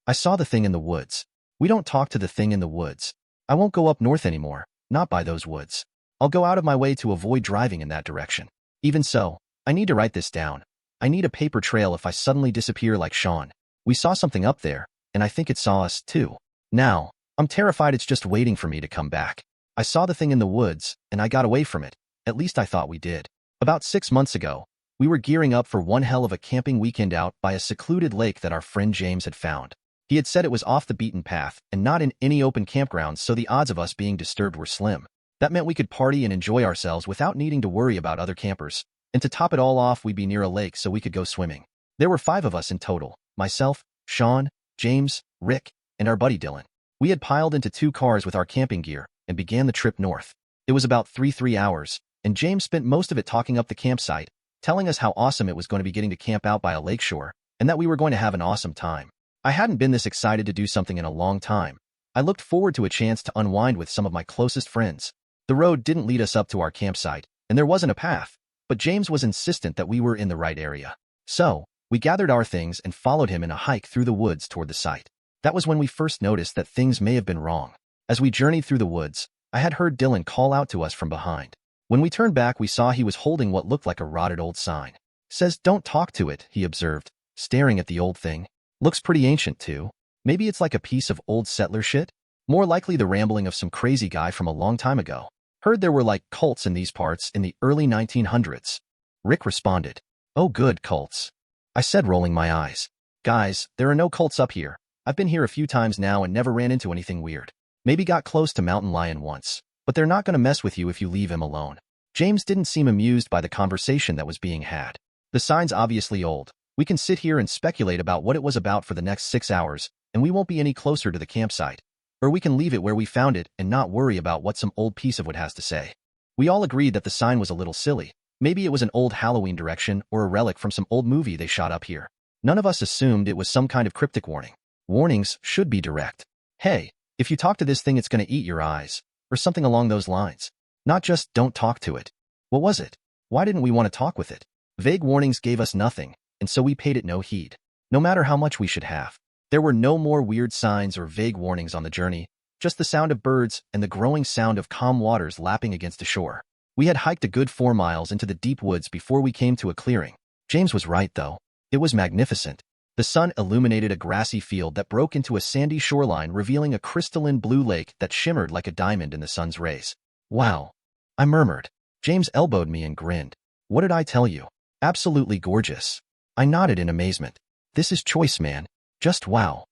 I saw the thing in the woods. We don't talk to the thing in the woods. I won't go up north anymore, not by those woods. I'll go out of my way to avoid driving in that direction. Even so, I need to write this down. I need a paper trail if I suddenly disappear like Sean. We saw something up there, and I think it saw us, too. Now, I'm terrified it's just waiting for me to come back. I saw the thing in the woods, and I got away from it. At least I thought we did. About 6 months ago, we were gearing up for one hell of a camping weekend out by a secluded lake that our friend James had found. He had said it was off the beaten path and not in any open campgrounds, so the odds of us being disturbed were slim. That meant we could party and enjoy ourselves without needing to worry about other campers. And to top it all off, we'd be near a lake so we could go swimming. There were 5 of us in total: myself, Sean, James, Rick, and our buddy Dylan. We had piled into 2 cars with our camping gear and began the trip north. It was about 3 hours, and James spent most of it talking up the campsite, telling us how awesome it was going to be getting to camp out by a lakeshore, and that we were going to have an awesome time. I hadn't been this excited to do something in a long time. I looked forward to a chance to unwind with some of my closest friends. The road didn't lead us up to our campsite, and there wasn't a path, but James was insistent that we were in the right area. So, we gathered our things and followed him in a hike through the woods toward the site. That was when we first noticed that things may have been wrong. As we journeyed through the woods, I had heard Dylan call out to us from behind. When we turned back, we saw he was holding what looked like a rotted old sign. "Says don't talk to it," he observed, staring at the old thing. "Looks pretty ancient, too. Maybe it's like a piece of old settler shit? More likely the rambling of some crazy guy from a long time ago. Heard there were like cults in these parts in the early 1900s. Rick responded. "Oh good, cults," I said, rolling my eyes. "Guys, there are no cults up here. I've been here a few times now and never ran into anything weird. Maybe got close to Mountain Lion once, but they're not going to mess with you if you leave him alone." James didn't seem amused by the conversation that was being had. "The sign's obviously old. We can sit here and speculate about what it was about for the next 6 hours, and we won't be any closer to the campsite. Or we can leave it where we found it and not worry about what some old piece of wood has to say." We all agreed that the sign was a little silly. Maybe it was an old Halloween direction or a relic from some old movie they shot up here. None of us assumed it was some kind of cryptic warning. Warnings should be direct. "Hey, if you talk to this thing, it's going to eat your eyes," or something along those lines. Not just "don't talk to it." What was it? Why didn't we want to talk with it? Vague warnings gave us nothing, and so we paid it no heed. No matter how much we should have. There were no more weird signs or vague warnings on the journey, just the sound of birds and the growing sound of calm waters lapping against the shore. We had hiked a good 4 miles into the deep woods before we came to a clearing. James was right, though. It was magnificent. The sun illuminated a grassy field that broke into a sandy shoreline, revealing a crystalline blue lake that shimmered like a diamond in the sun's rays. "Wow," I murmured. James elbowed me and grinned. "What did I tell you? Absolutely gorgeous." I nodded in amazement. "This is choice, man. Just wow."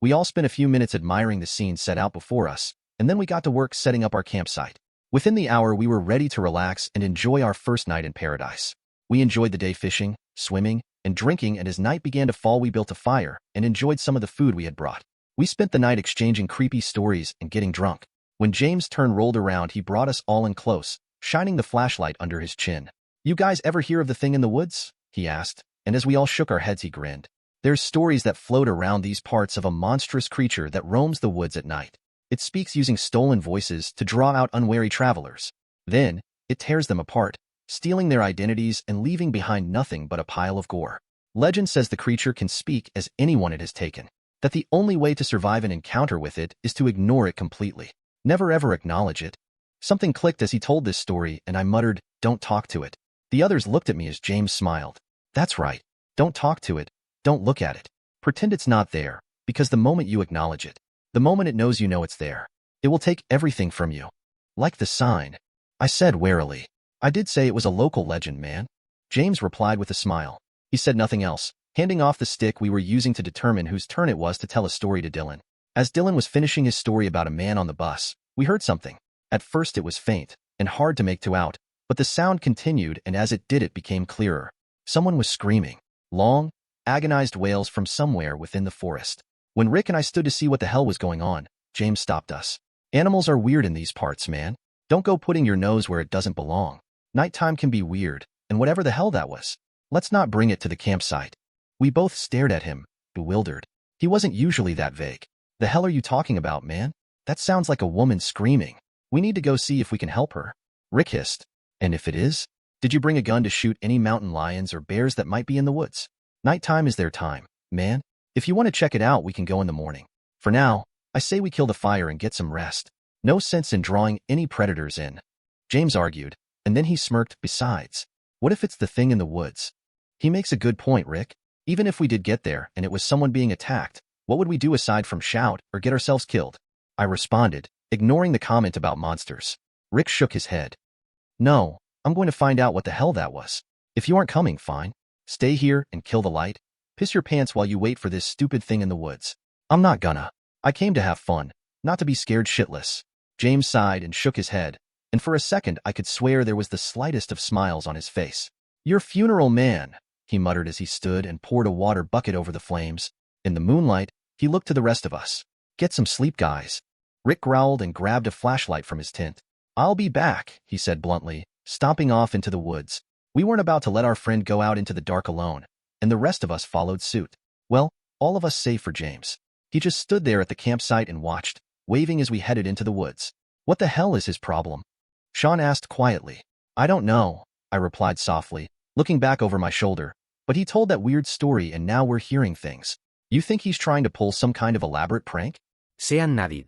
We all spent a few minutes admiring the scene set out before us, and then we got to work setting up our campsite. Within the hour, we were ready to relax and enjoy our first night in paradise. We enjoyed the day fishing, swimming, and drinking, and as night began to fall, we built a fire and enjoyed some of the food we had brought. We spent the night exchanging creepy stories and getting drunk. When James' turn rolled around, he brought us all in close, shining the flashlight under his chin. "You guys ever hear of the thing in the woods?" he asked, and as we all shook our heads, he grinned. "There's stories that float around these parts of a monstrous creature that roams the woods at night. It speaks using stolen voices to draw out unwary travelers. Then, it tears them apart, stealing their identities and leaving behind nothing but a pile of gore. Legend says the creature can speak as anyone it has taken, that the only way to survive an encounter with it is to ignore it completely. Never ever acknowledge it." Something clicked as he told this story, and I muttered, "Don't talk to it." The others looked at me as James smiled. "That's right. Don't talk to it. Don't look at it. Pretend it's not there, because the moment you acknowledge it, the moment it knows you know it's there, it will take everything from you. Like the sign," I said warily. "I did say it was a local legend, man." James replied with a smile. He said nothing else, handing off the stick we were using to determine whose turn it was to tell a story to Dylan. As Dylan was finishing his story about a man on the bus, we heard something. At first it was faint and hard to make out, but the sound continued, and as it did, it became clearer. Someone was screaming. Long, agonized wails from somewhere within the forest. When Rick and I stood to see what the hell was going on, James stopped us. "Animals are weird in these parts, man. Don't go putting your nose where it doesn't belong. Nighttime can be weird, and whatever the hell that was, let's not bring it to the campsite." We both stared at him, bewildered. He wasn't usually that vague. "The hell are you talking about, man? That sounds like a woman screaming. We need to go see if we can help her," Rick hissed. "And if it is? Did you bring a gun to shoot any mountain lions or bears that might be in the woods? Nighttime is their time, man. If you want to check it out, we can go in the morning. For now, I say we kill the fire and get some rest. No sense in drawing any predators in. James argued, and then he smirked. Besides, what if it's the thing in the woods? He makes a good point, Rick. Even if we did get there and it was someone being attacked, what would we do aside from shout or get ourselves killed? I responded, ignoring the comment about monsters. Rick shook his head. No, I'm going to find out what the hell that was. If you aren't coming, fine. Stay here and kill the light. Piss your pants while you wait for this stupid thing in the woods. I'm not gonna. I came to have fun, not to be scared shitless. James sighed and shook his head, and for a second I could swear there was the slightest of smiles on his face. Your funeral, man, he muttered as he stood and poured a water bucket over the flames. In the moonlight, he looked to the rest of us. Get some sleep, guys. Rick growled and grabbed a flashlight from his tent. I'll be back, he said bluntly, stomping off into the woods. We weren't about to let our friend go out into the dark alone, and the rest of us followed suit. Well, all of us save for James. He just stood there at the campsite and watched, waving as we headed into the woods. What the hell is his problem? Sean asked quietly. I don't know, I replied softly, looking back over my shoulder, but he told that weird story and now we're hearing things. You think he's trying to pull some kind of elaborate prank? Sean nadie.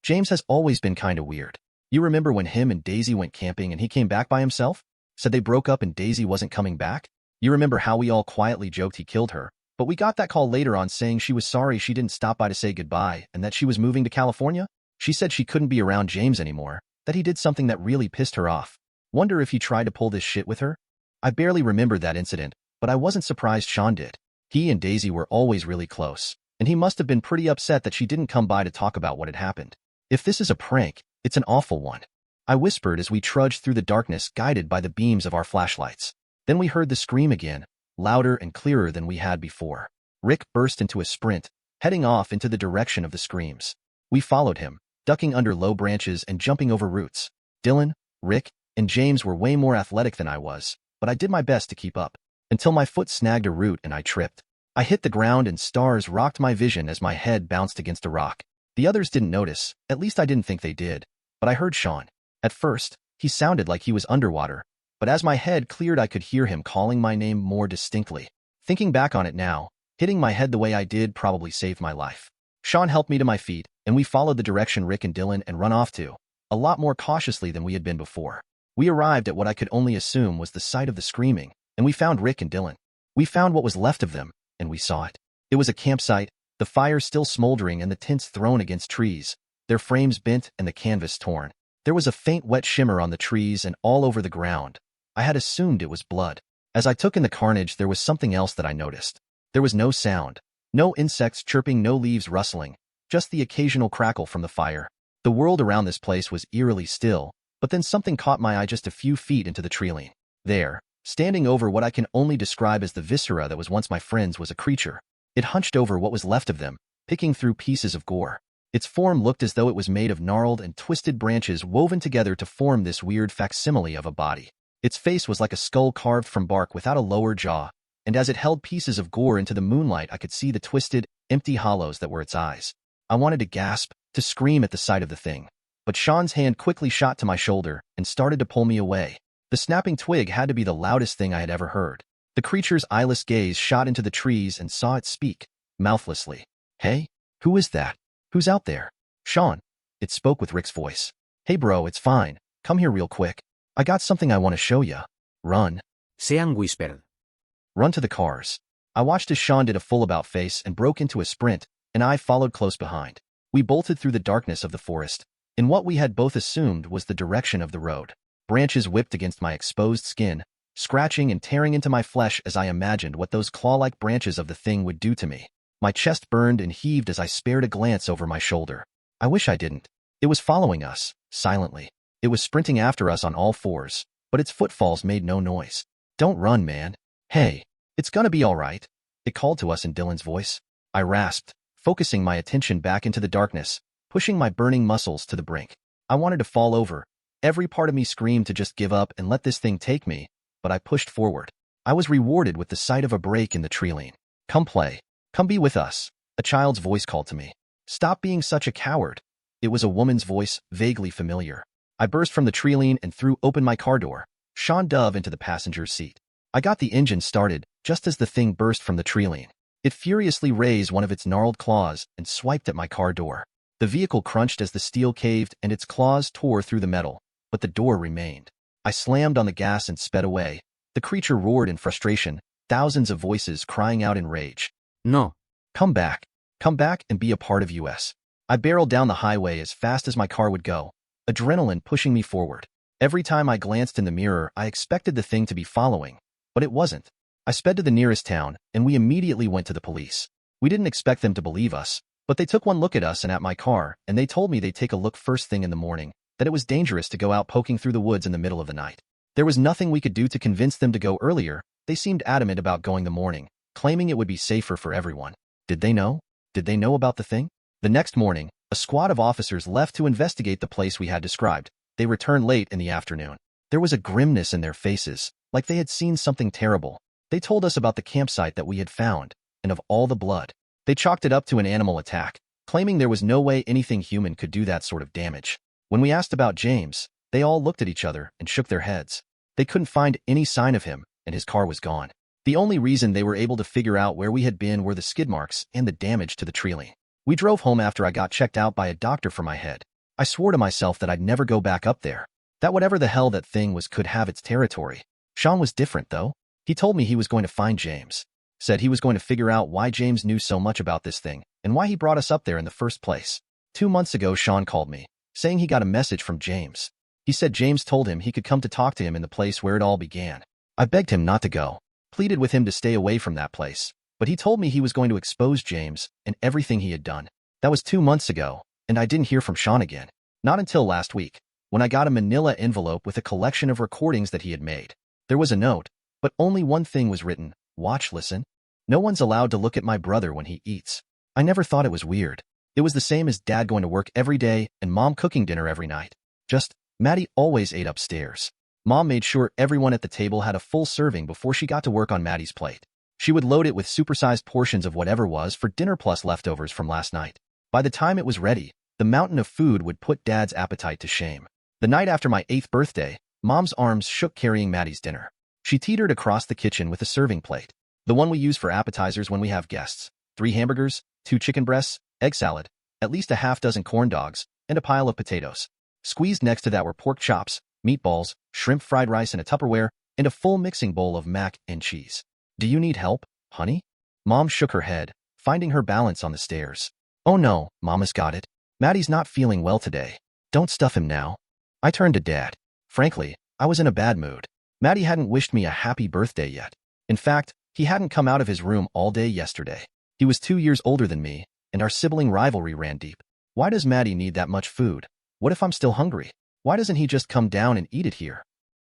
James has always been kind of weird. You remember when him and Daisy went camping and he came back by himself? Said they broke up and Daisy wasn't coming back? You remember how we all quietly joked he killed her, but we got that call later on saying she was sorry she didn't stop by to say goodbye and that she was moving to California? She said she couldn't be around James anymore, that he did something that really pissed her off. Wonder if he tried to pull this shit with her? I barely remembered that incident, but I wasn't surprised Sean did. He and Daisy were always really close, and he must have been pretty upset that she didn't come by to talk about what had happened. If this is a prank, it's an awful one. I whispered as we trudged through the darkness guided by the beams of our flashlights. Then we heard the scream again, louder and clearer than we had before. Rick burst into a sprint, heading off into the direction of the screams. We followed him, ducking under low branches and jumping over roots. Dylan, Rick, and James were way more athletic than I was, but I did my best to keep up, until my foot snagged a root and I tripped. I hit the ground and stars rocked my vision as my head bounced against a rock. The others didn't notice, at least I didn't think they did, but I heard Sean. At first, he sounded like he was underwater, but as my head cleared I could hear him calling my name more distinctly. Thinking back on it now, hitting my head the way I did probably saved my life. Sean helped me to my feet, and we followed the direction Rick and Dylan and run off to, a lot more cautiously than we had been before. We arrived at what I could only assume was the site of the screaming, and we found Rick and Dylan. We found what was left of them, and we saw it. It was a campsite, the fire still smoldering and the tents thrown against trees, their frames bent and the canvas torn. There was a faint wet shimmer on the trees and all over the ground. I had assumed it was blood. As I took in the carnage, there was something else that I noticed. There was no sound, no insects chirping, no leaves rustling, just the occasional crackle from the fire. The world around this place was eerily still, but then something caught my eye just a few feet into the treeline. There, standing over what I can only describe as the viscera that was once my friend's, was a creature. It hunched over what was left of them, picking through pieces of gore. Its form looked as though it was made of gnarled and twisted branches woven together to form this weird facsimile of a body. Its face was like a skull carved from bark without a lower jaw, and as it held pieces of gore into the moonlight I could see the twisted, empty hollows that were its eyes. I wanted to gasp, to scream at the sight of the thing, but Sean's hand quickly shot to my shoulder and started to pull me away. The snapping twig had to be the loudest thing I had ever heard. The creature's eyeless gaze shot into the trees and saw it speak, mouthlessly. Hey, who is that? Who's out there? Sean. It spoke with Rick's voice. Hey bro, it's fine. Come here real quick. I got something I want to show ya. Run. Sean whispered. Run to the cars. I watched as Sean did a full about face and broke into a sprint, and I followed close behind. We bolted through the darkness of the forest, in what we had both assumed was the direction of the road. Branches whipped against my exposed skin, scratching and tearing into my flesh as I imagined what those claw-like branches of the thing would do to me. My chest burned and heaved as I spared a glance over my shoulder. I wish I didn't. It was following us, silently. It was sprinting after us on all fours, but its footfalls made no noise. Don't run, man. Hey, it's gonna be all right. It called to us in Dylan's voice. I rasped, focusing my attention back into the darkness, pushing my burning muscles to the brink. I wanted to fall over. Every part of me screamed to just give up and let this thing take me, but I pushed forward. I was rewarded with the sight of a break in the treeline. Come play. Come be with us. A child's voice called to me. Stop being such a coward. It was a woman's voice, vaguely familiar. I burst from the treeline and threw open my car door. Sean dove into the passenger seat. I got the engine started, just as the thing burst from the treeline. It furiously raised one of its gnarled claws and swiped at my car door. The vehicle crunched as the steel caved and its claws tore through the metal, but the door remained. I slammed on the gas and sped away. The creature roared in frustration, thousands of voices crying out in rage. No. Come back. Come back and be a part of us. I barreled down the highway as fast as my car would go, adrenaline pushing me forward. Every time I glanced in the mirror, I expected the thing to be following, but it wasn't. I sped to the nearest town, and we immediately went to the police. We didn't expect them to believe us, but they took one look at us and at my car, and they told me they'd take a look first thing in the morning, that it was dangerous to go out poking through the woods in the middle of the night. There was nothing we could do to convince them to go earlier. They seemed adamant about going the morning, claiming it would be safer for everyone. Did they know? Did they know about the thing? The next morning, a squad of officers left to investigate the place we had described. They returned late in the afternoon. There was a grimness in their faces, like they had seen something terrible. They told us about the campsite that we had found, and of all the blood. They chalked it up to an animal attack, claiming there was no way anything human could do that sort of damage. When we asked about James, they all looked at each other and shook their heads. They couldn't find any sign of him, and his car was gone. The only reason they were able to figure out where we had been were the skid marks and the damage to the trailing. We drove home after I got checked out by a doctor for my head. I swore to myself that I'd never go back up there, that whatever the hell that thing was could have its territory. Sean was different, though. He told me he was going to find James, said he was going to figure out why James knew so much about this thing and why he brought us up there in the first place. 2 months ago, Sean called me, saying he got a message from James. He said James told him he could come to talk to him in the place where it all began. I begged him not to go, pleaded with him to stay away from that place, but he told me he was going to expose James and everything he had done. That was 2 months ago, and I didn't hear from Sean again. Not until last week, when I got a manila envelope with a collection of recordings that he had made. There was a note, but only one thing was written: watch, listen. No one's allowed to look at my brother when he eats. I never thought it was weird. It was the same as Dad going to work every day and Mom cooking dinner every night. Just, Maddie always ate upstairs. Mom made sure everyone at the table had a full serving before she got to work on Maddie's plate. She would load it with supersized portions of whatever was for dinner plus leftovers from last night. By the time it was ready, the mountain of food would put Dad's appetite to shame. The night after my 8th birthday, Mom's arms shook carrying Maddie's dinner. She teetered across the kitchen with a serving plate, the one we use for appetizers when we have guests. 3 hamburgers, 2 chicken breasts, egg salad, at least a half dozen corn dogs, and a pile of potatoes. Squeezed next to that were pork chops, meatballs, shrimp fried rice in a Tupperware, and a full mixing bowl of mac and cheese. Do you need help, honey? Mom shook her head, finding her balance on the stairs. Oh no, Mama's got it. Maddie's not feeling well today. Don't stuff him now. I turned to Dad. Frankly, I was in a bad mood. Maddie hadn't wished me a happy birthday yet. In fact, he hadn't come out of his room all day yesterday. He was 2 years older than me, and our sibling rivalry ran deep. Why does Maddie need that much food? What if I'm still hungry? Why doesn't he just come down and eat it here?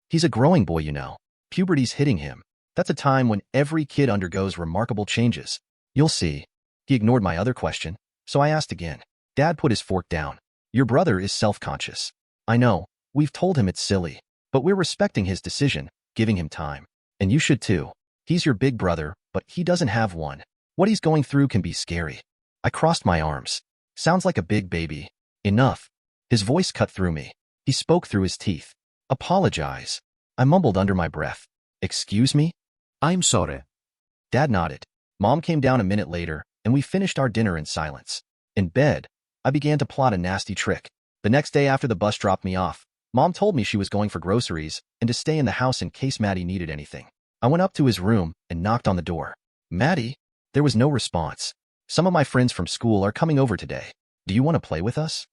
He's a growing boy, you know. Puberty's hitting him. That's a time when every kid undergoes remarkable changes. You'll see. He ignored my other question, so I asked again. Dad put his fork down. Your brother is self-conscious. I know, we've told him it's silly, but we're respecting his decision, giving him time. And you should too. He's your big brother, but he doesn't have one. What he's going through can be scary. I crossed my arms. Sounds like a big baby. Enough. His voice cut through me. He spoke through his teeth. Apologize. I mumbled under my breath. Excuse me? I'm sorry. Dad nodded. Mom came down a minute later, and we finished our dinner in silence. In bed, I began to plot a nasty trick. The next day after the bus dropped me off, Mom told me she was going for groceries and to stay in the house in case Maddie needed anything. I went up to his room and knocked on the door. Maddie? There was no response. Some of my friends from school are coming over today. Do you want to play with us?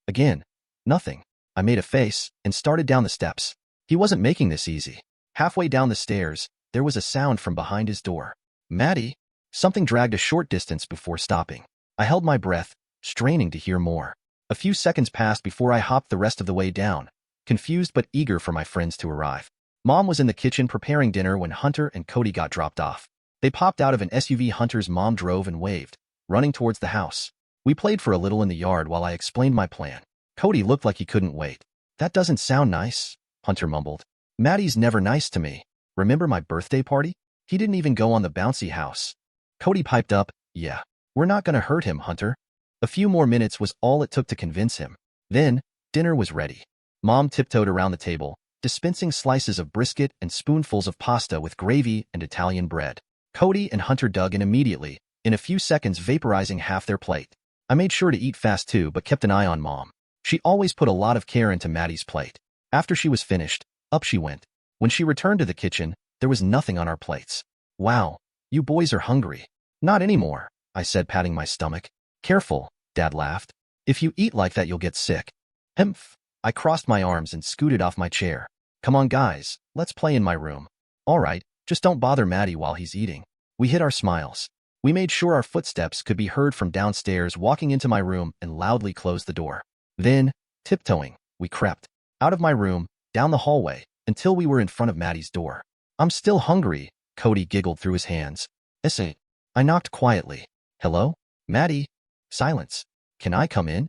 Again, nothing. I made a face and started down the steps. He wasn't making this easy. Halfway down the stairs, there was a sound from behind his door. Maddie? Something dragged a short distance before stopping. I held my breath, straining to hear more. A few seconds passed before I hopped the rest of the way down, confused but eager for my friends to arrive. Mom was in the kitchen preparing dinner when Hunter and Cody got dropped off. They popped out of an SUV Hunter's mom drove and waved, running towards the house. We played for a little in the yard while I explained my plan. Cody looked like he couldn't wait. That doesn't sound nice, Hunter mumbled. Maddie's never nice to me. Remember my birthday party? He didn't even go on the bouncy house. Cody piped up, yeah. We're not gonna hurt him, Hunter. A few more minutes was all it took to convince him. Then, dinner was ready. Mom tiptoed around the table, dispensing slices of brisket and spoonfuls of pasta with gravy and Italian bread. Cody and Hunter dug in immediately, in a few seconds vaporizing half their plate. I made sure to eat fast too, but kept an eye on Mom. She always put a lot of care into Maddie's plate. After she was finished, up she went. When she returned to the kitchen, there was nothing on our plates. Wow, you boys are hungry. Not anymore, I said, patting my stomach. Careful, Dad laughed. If you eat like that, you'll get sick. Hemph. I crossed my arms and scooted off my chair. Come on, guys, let's play in my room. All right, just don't bother Maddie while he's eating. We hid our smiles. We made sure our footsteps could be heard from downstairs, walking into my room and loudly closed the door. Then, tiptoeing, we crept out of my room, down the hallway, until we were in front of Maddie's door. I'm still hungry, Cody giggled through his hands. Essay. I knocked quietly. Hello? Maddie? Silence. Can I come in?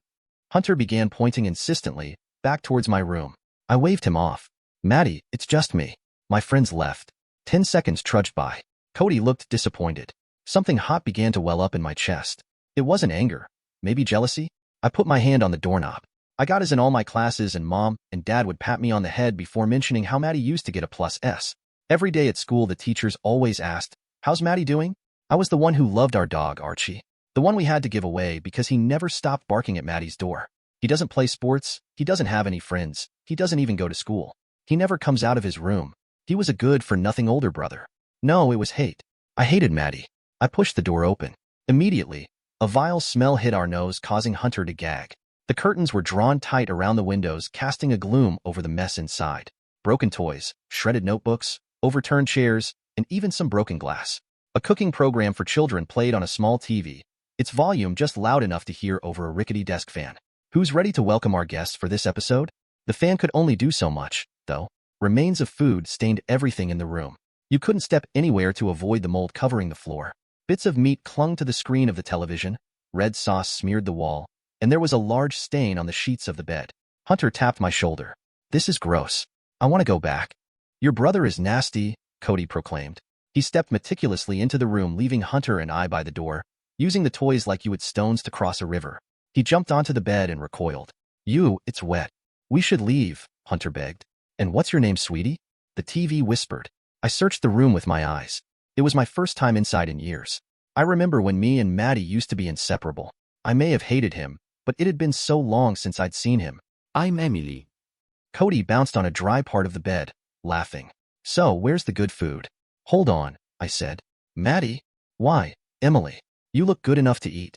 Hunter began, pointing insistently back towards my room. I waved him off. Maddie, it's just me. My friends left. 10 seconds trudged by. Cody looked disappointed. Something hot began to well up in my chest. It wasn't anger. Maybe jealousy? I put my hand on the doorknob. I got A's in all my classes, and Mom and Dad would pat me on the head before mentioning how Maddie used to get a +S. Every day at school, the teachers always asked, "How's Maddie doing?" I was the one who loved our dog, Archie. The one we had to give away because he never stopped barking at Maddie's door. He doesn't play sports. He doesn't have any friends. He doesn't even go to school. He never comes out of his room. He was a good-for-nothing older brother. No, it was hate. I hated Maddie. I pushed the door open. Immediately, a vile smell hit our nose, causing Hunter to gag. The curtains were drawn tight around the windows, casting a gloom over the mess inside. Broken toys, shredded notebooks, overturned chairs, and even some broken glass. A cooking program for children played on a small TV, its volume just loud enough to hear over a rickety desk fan. Who's ready to welcome our guests for this episode? The fan could only do so much, though. Remains of food stained everything in the room. You couldn't step anywhere to avoid the mold covering the floor. Bits of meat clung to the screen of the television, red sauce smeared the wall, and there was a large stain on the sheets of the bed. Hunter tapped my shoulder. This is gross. I want to go back. Your brother is nasty, Cody proclaimed. He stepped meticulously into the room, leaving Hunter and I by the door, using the toys like you would stones to cross a river. He jumped onto the bed and recoiled. It's wet. We should leave, Hunter begged. And what's your name, sweetie? The TV whispered. I searched the room with my eyes. It was my first time inside in years. I remember when me and Maddie used to be inseparable. I may have hated him, but it had been so long since I'd seen him. I'm Emily. Cody bounced on a dry part of the bed, laughing. So, where's the good food? Hold on, I said. Maddie? Why, Emily? You look good enough to eat.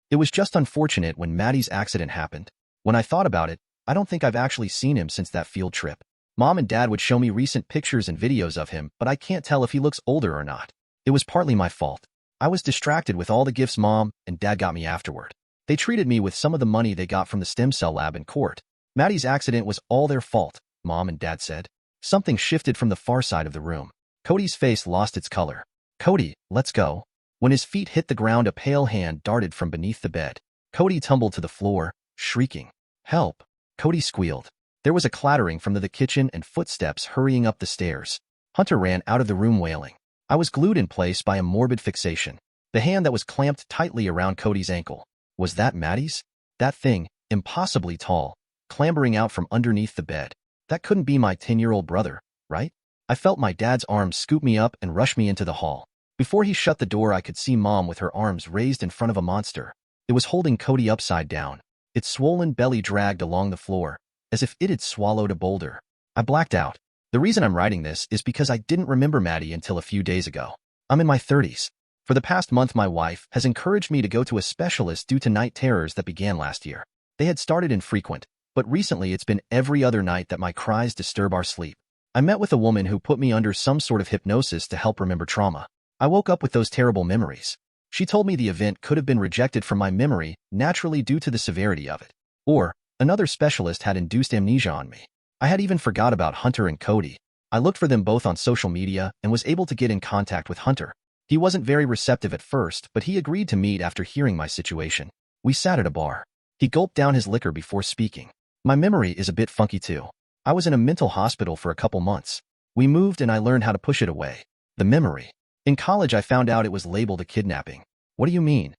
It was just unfortunate when Maddie's accident happened. When I thought about it, I don't think I've actually seen him since that field trip. Mom and Dad would show me recent pictures and videos of him, but I can't tell if he looks older or not. It was partly my fault. I was distracted with all the gifts Mom and Dad got me afterward. They treated me with some of the money they got from the stem cell lab in court. Maddie's accident was all their fault, Mom and Dad said. Something shifted from the far side of the room. Cody's face lost its color. Cody, let's go. When his feet hit the ground, a pale hand darted from beneath the bed. Cody tumbled to the floor, shrieking. Help! Cody squealed. There was a clattering from the kitchen and footsteps hurrying up the stairs. Hunter ran out of the room wailing. I was glued in place by a morbid fixation. The hand that was clamped tightly around Cody's ankle. Was that Maddie's? That thing, impossibly tall, clambering out from underneath the bed. That couldn't be my 10-year-old brother, right? I felt my dad's arms scoop me up and rush me into the hall. Before he shut the door, I could see Mom with her arms raised in front of a monster. It was holding Cody upside down. Its swollen belly dragged along the floor, as if it had swallowed a boulder. I blacked out. The reason I'm writing this is because I didn't remember Maddie until a few days ago. I'm in my 30s. For the past month, my wife has encouraged me to go to a specialist due to night terrors that began last year. They had started infrequent, but recently it's been every other night that my cries disturb our sleep. I met with a woman who put me under some sort of hypnosis to help remember trauma. I woke up with those terrible memories. She told me the event could have been rejected from my memory naturally due to the severity of it. Or, another specialist had induced amnesia on me. I had even forgot about Hunter and Cody. I looked for them both on social media and was able to get in contact with Hunter. He wasn't very receptive at first, but he agreed to meet after hearing my situation. We sat at a bar. He gulped down his liquor before speaking. My memory is a bit funky too. I was in a mental hospital for a couple months. We moved and I learned how to push it away. The memory. In college, I found out it was labeled a kidnapping. What do you mean?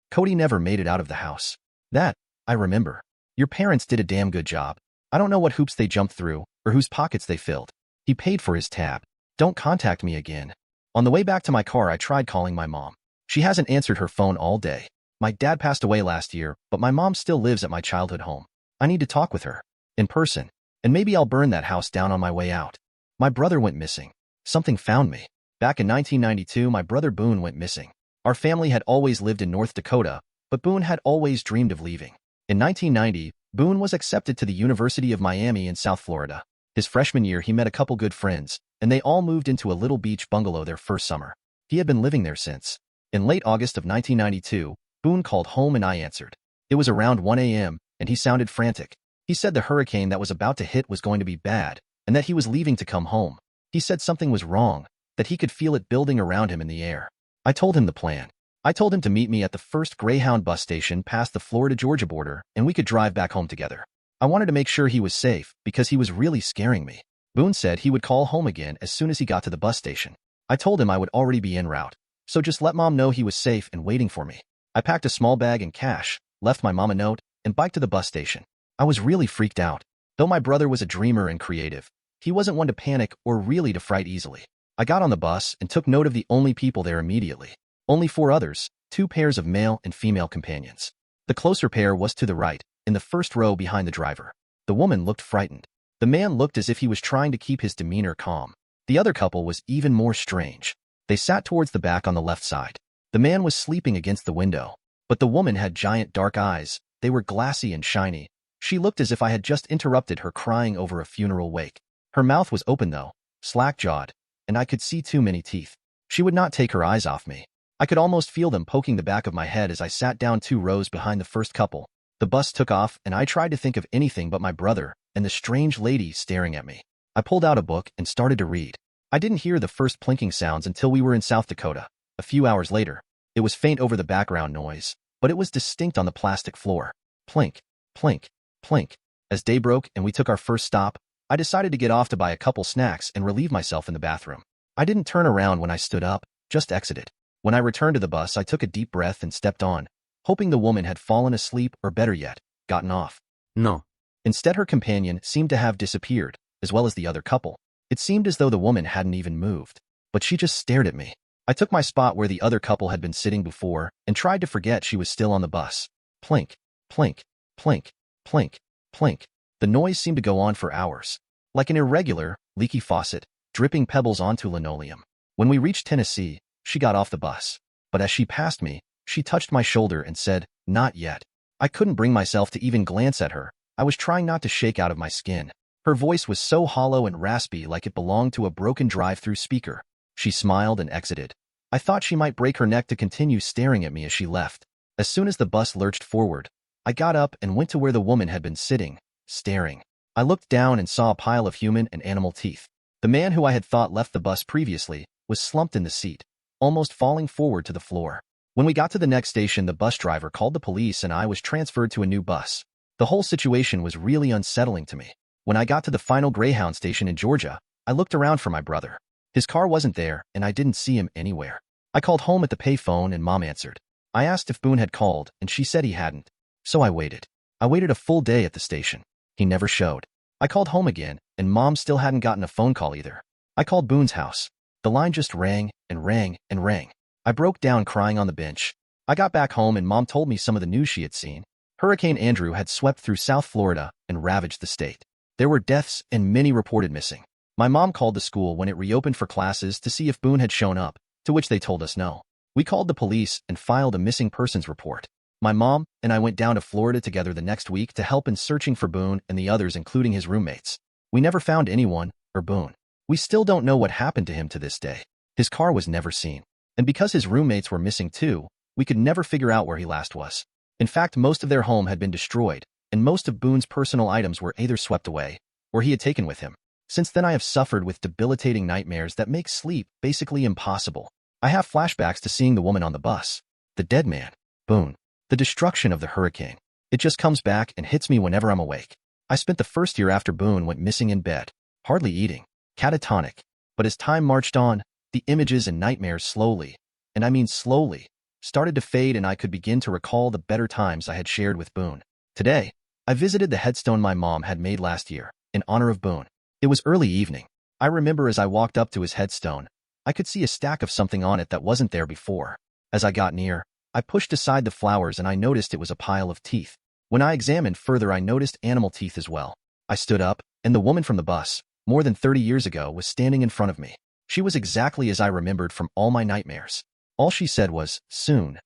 Cody never made it out of the house. That, I remember. Your parents did a damn good job. I don't know what hoops they jumped through or whose pockets they filled. He paid for his tab. Don't contact me again. On the way back to my car, I tried calling my mom. She hasn't answered her phone all day. My dad passed away last year, but my mom still lives at my childhood home. I need to talk with her. In person. And maybe I'll burn that house down on my way out. My brother went missing. Something found me. Back in 1992, my brother Boone went missing. Our family had always lived in North Dakota, but Boone had always dreamed of leaving. In 1990, Boone was accepted to the University of Miami in South Florida. His freshman year, he met a couple good friends, and they all moved into a little beach bungalow their first summer. He had been living there since. In late August of 1992, Boone called home and I answered. It was around 1 a.m., and he sounded frantic. He said the hurricane that was about to hit was going to be bad, and that he was leaving to come home. He said something was wrong, that he could feel it building around him in the air. I told him the plan. I told him to meet me at the first Greyhound bus station past the Florida-Georgia border, and we could drive back home together. I wanted to make sure he was safe, because he was really scaring me. Boone said he would call home again as soon as he got to the bus station. I told him I would already be en route, so just let Mom know he was safe and waiting for me. I packed a small bag and cash, left my mom a note, and biked to the bus station. I was really freaked out. Though my brother was a dreamer and creative, he wasn't one to panic or really to fright easily. I got on the bus and took note of the only people there immediately. Only 4 others, 2 pairs of male and female companions. The closer pair was to the right, in the first row behind the driver. The woman looked frightened. The man looked as if he was trying to keep his demeanor calm. The other couple was even more strange. They sat towards the back on the left side. The man was sleeping against the window, but the woman had giant dark eyes. They were glassy and shiny. She looked as if I had just interrupted her crying over a funeral wake. Her mouth was open though, slack-jawed, and I could see too many teeth. She would not take her eyes off me. I could almost feel them poking the back of my head as I sat down 2 rows behind the first couple. The bus took off, and I tried to think of anything but my brother and the strange lady staring at me. I pulled out a book and started to read. I didn't hear the first plinking sounds until we were in South Dakota. A few hours later, it was faint over the background noise, but it was distinct on the plastic floor. Plink, plink, plink. As day broke and we took our first stop, I decided to get off to buy a couple snacks and relieve myself in the bathroom. I didn't turn around when I stood up, just exited. When I returned to the bus, I took a deep breath and stepped on, hoping the woman had fallen asleep or, better yet, gotten off. No. Instead, her companion seemed to have disappeared, as well as the other couple. It seemed as though the woman hadn't even moved, but she just stared at me. I took my spot where the other couple had been sitting before and tried to forget she was still on the bus. Plink, plink, plink, plink, plink. The noise seemed to go on for hours, like an irregular, leaky faucet, dripping pebbles onto linoleum. When we reached Tennessee, she got off the bus, but as she passed me, she touched my shoulder and said, "Not yet." I couldn't bring myself to even glance at her. I was trying not to shake out of my skin. Her voice was so hollow and raspy, like it belonged to a broken drive-through speaker. She smiled and exited. I thought she might break her neck to continue staring at me as she left. As soon as the bus lurched forward, I got up and went to where the woman had been sitting, staring. I looked down and saw a pile of human and animal teeth. The man who I had thought left the bus previously was slumped in the seat, almost falling forward to the floor. When we got to the next station, the bus driver called the police and I was transferred to a new bus. The whole situation was really unsettling to me. When I got to the final Greyhound station in Georgia, I looked around for my brother. His car wasn't there, and I didn't see him anywhere. I called home at the payphone and Mom answered. I asked if Boone had called, and she said he hadn't. So I waited. I waited a full day at the station. He never showed. I called home again, and Mom still hadn't gotten a phone call either. I called Boone's house. The line just rang and rang and rang. I broke down crying on the bench. I got back home and Mom told me some of the news she had seen. Hurricane Andrew had swept through South Florida and ravaged the state. There were deaths and many reported missing. My mom called the school when it reopened for classes to see if Boone had shown up, to which they told us no. We called the police and filed a missing persons report. My mom and I went down to Florida together the next week to help in searching for Boone and the others, including his roommates. We never found anyone or Boone. We still don't know what happened to him to this day. His car was never seen. And because his roommates were missing too, we could never figure out where he last was. In fact, most of their home had been destroyed, and most of Boone's personal items were either swept away or he had taken with him. Since then, I have suffered with debilitating nightmares that make sleep basically impossible. I have flashbacks to seeing the woman on the bus, the dead man, Boone, the destruction of the hurricane. It just comes back and hits me whenever I'm awake. I spent the first year after Boone went missing in bed, hardly eating, catatonic. But as time marched on, the images and nightmares slowly, and I mean slowly, started to fade, and I could begin to recall the better times I had shared with Boone. Today, I visited the headstone my mom had made last year, in honor of Boone. It was early evening. I remember as I walked up to his headstone, I could see a stack of something on it that wasn't there before. As I got near, I pushed aside the flowers and I noticed it was a pile of teeth. When I examined further, I noticed animal teeth as well. I stood up, and the woman from the bus, more than 30 years ago, was standing in front of me. She was exactly as I remembered from all my nightmares. All she said was, "Soon."